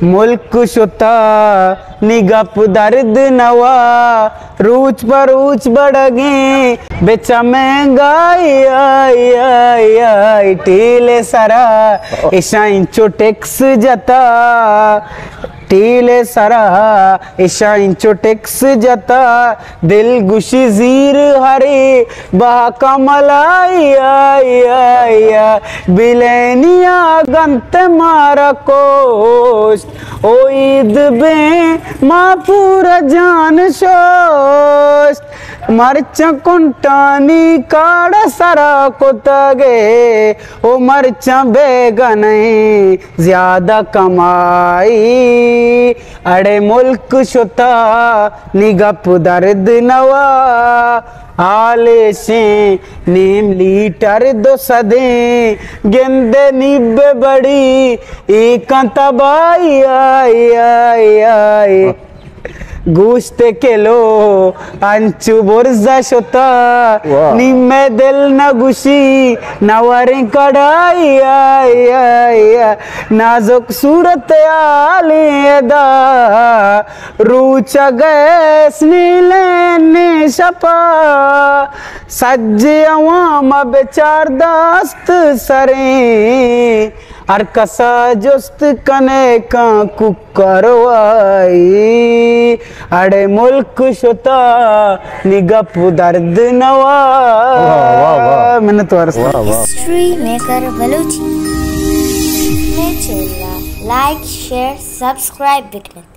मुल्क शुता निगप दर्द नवा रूच पर रूच बढ़गे बेचा महंगाई आई आई आई टीले सारा ईशा इंचो टैक्स जता टीले सारा ईशा इंचो टैक्स जता दिल गुशी जीर हरी बहा कमलाई आई आई आई बिलेनिया गंत मारा कोस्ट ओ ईद बे माँ पूरा जान शोस्ट मरचा कुंटानी काड़ा सारा को तगे ओ मरचा बेगने ज्यादा कमाई अड़े मुल्क शुता निगप दर्द नवा आले से नीम लीटर दो सदे गेंदे निब्बे बड़ी एक तबाई आई आई आई गुश्ते किलो अंचु बुर्जा शुता निम्मे दिल न गुशी नवरे कड़ाई आई आई नाजुक सूरत आलेदा रूचा गैस नीले शपा सज्जे अवाम बेचार दस्त सरे अर कसा जुस्त कने का कुकरवाई अड़े मुल्क शुता निगप दर्द नवा। मैंने तो history maker Balochi like share subscribe बिकने